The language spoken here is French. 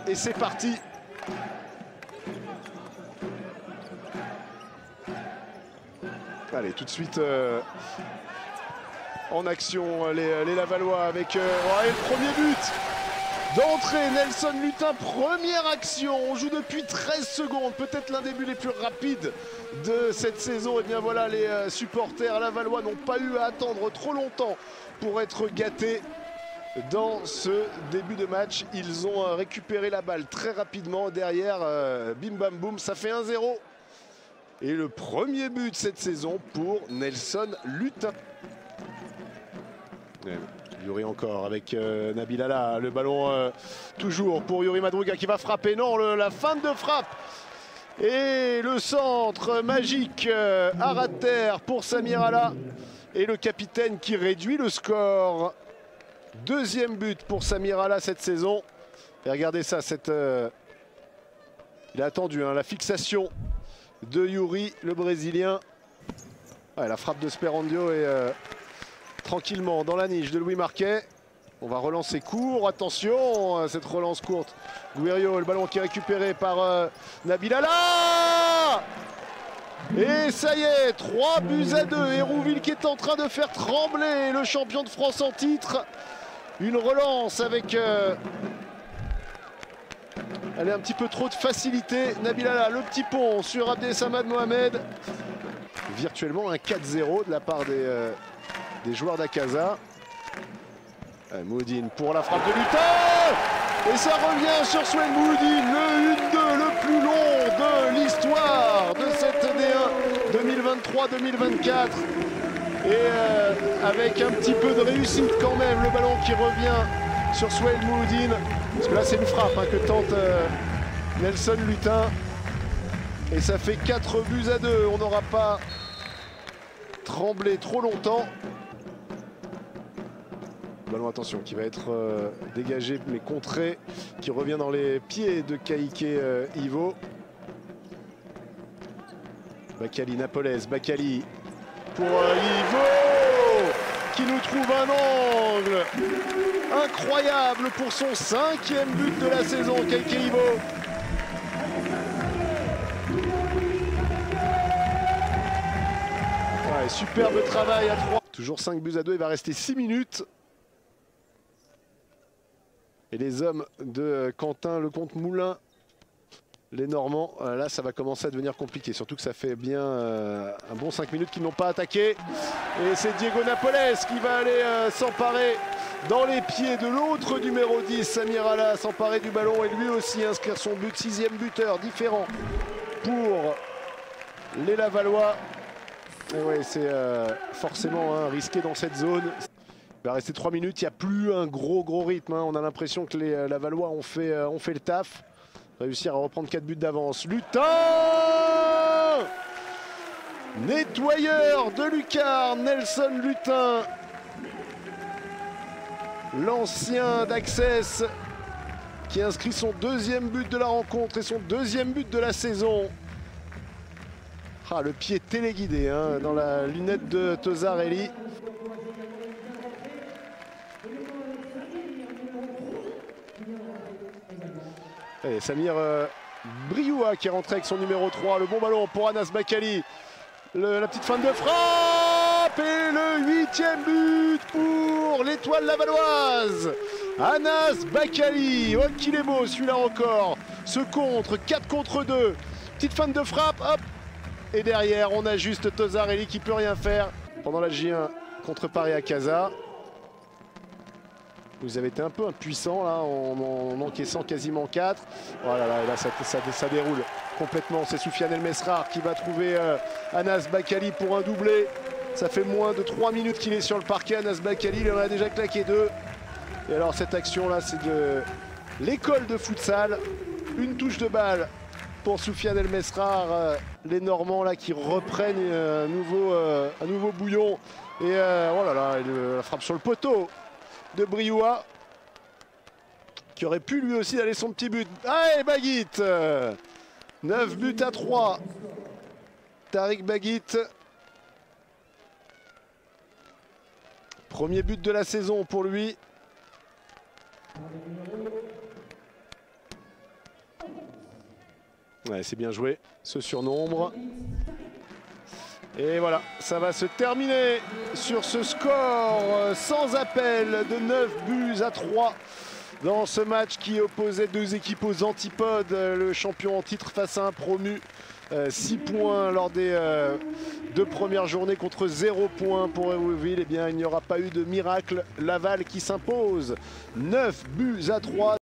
Et c'est parti. Allez, tout de suite en action les Lavallois avec ouais, le premier but d'entrée. Nelson Lutin, première action. On joue depuis 13 secondes, peut-être l'un des buts les plus rapides de cette saison. Et bien voilà, les supporters lavallois n'ont pas eu à attendre trop longtemps pour être gâtés. Dans ce début de match, ils ont récupéré la balle très rapidement. Derrière, bim bam boum, ça fait 1-0. Et le premier but de cette saison pour Nelson Lutin. Yuri encore avec Nabil Allah. Le ballon toujours pour Yuri Madruga qui va frapper. Non, la feinte de frappe. Et le centre magique à ras de terre pour Samir Allah. Et le capitaine qui réduit le score. Deuxième but pour Samir Allah cette saison. Et regardez ça, il a attendu hein, la fixation de Yuri, le Brésilien. Ouais, la frappe de Sperandio est tranquillement dans la niche de Louis Marquet. On va relancer court. Attention, cette relance courte. Guerrio, le ballon qui est récupéré par Nabil Allah. Et ça y est, 3-2. Hérouville qui est en train de faire trembler le champion de France en titre. Une relance avec allez, un petit peu trop de facilité. Nabil Allah, le petit pont sur Abdesamad Mohamed. Virtuellement un 4-0 de la part des joueurs d'Akaza. Mouhoudine pour la frappe de Lutin. Et ça revient sur Swen Mouhoudine, le 1-2 le plus long de l'histoire de cette D1 2023-2024. Et avec un petit peu de réussite quand même, le ballon qui revient sur Swen Mouhoudine. Parce que là c'est une frappe hein, que tente Nelson Lutin. Et ça fait 4-2. On n'aura pas tremblé trop longtemps. Ballon, attention, qui va être dégagé mais contré, qui revient dans les pieds de Kaique Ivo. Bakali, Napoles, Bakali pour Ivo qui nous trouve un angle incroyable pour son 5e but de la saison. Kaique Ivo. Ouais, superbe travail à 3. Toujours 5-2. Il va rester 6 minutes. Et les hommes de Quentin Lecomte-Moulin, les Normands, là ça va commencer à devenir compliqué. Surtout que ça fait bien un bon 5 minutes qu'ils n'ont pas attaqué. Et c'est Diego Napoles qui va aller s'emparer dans les pieds de l'autre numéro 10, Samir Allah, s'emparer du ballon et lui aussi inscrire son but. 6e buteur, différent pour les Lavallois. Et ouais, c'est forcément hein, risqué dans cette zone. Il va rester 3 minutes, il n'y a plus un gros rythme. Hein. On a l'impression que les Lavallois ont fait le taf. Réussir à reprendre 4 buts d'avance. Lutin, nettoyeur de lucarne, Nelson Lutin. L'ancien d'Access qui inscrit son 2e but de la rencontre et son 2e but de la saison. Ah, le pied téléguidé hein, dans la lunette de Tosarelli. Et Samir Brioua qui est rentré avec son numéro 3. Le bon ballon pour Anas Bakali. La petite fin de frappe. Et le 8e but pour l'étoile lavalloise. Anas Bakali. Oh qu'il est beau celui-là encore. Ce contre, 4 contre 2. Petite fin de frappe. Hop. Et derrière on a juste Tosarelli qui peut rien faire. Pendant la J1 contre Paris Akaza. Vous avez été un peu impuissant là en encaissant quasiment 4. Voilà, et là ça déroule complètement. C'est Soufiane El Mesrar qui va trouver Anas Bakali pour un doublé. Ça fait moins de 3 minutes qu'il est sur le parquet. Anas Bakali, il en a déjà claqué 2. Et alors cette action là, c'est de l'école de futsal. Une touche de balle pour Soufiane El Mesrar. Les Normands là qui reprennent un nouveau bouillon. Et oh là là, la frappe sur le poteau de Brioua qui aurait pu lui aussi aller son petit but. Allez Baguit, 9 buts à 3. Tariq Baguit, premier but de la saison pour lui. Ouais, c'est bien joué, ce surnombre. Et voilà, ça va se terminer sur ce score sans appel de 9-3 dans ce match qui opposait deux équipes aux antipodes. Le champion en titre face à un promu. 6 points lors des 2 premières journées contre 0 points pour Hérouville. Eh bien, il n'y aura pas eu de miracle. Laval qui s'impose 9-3.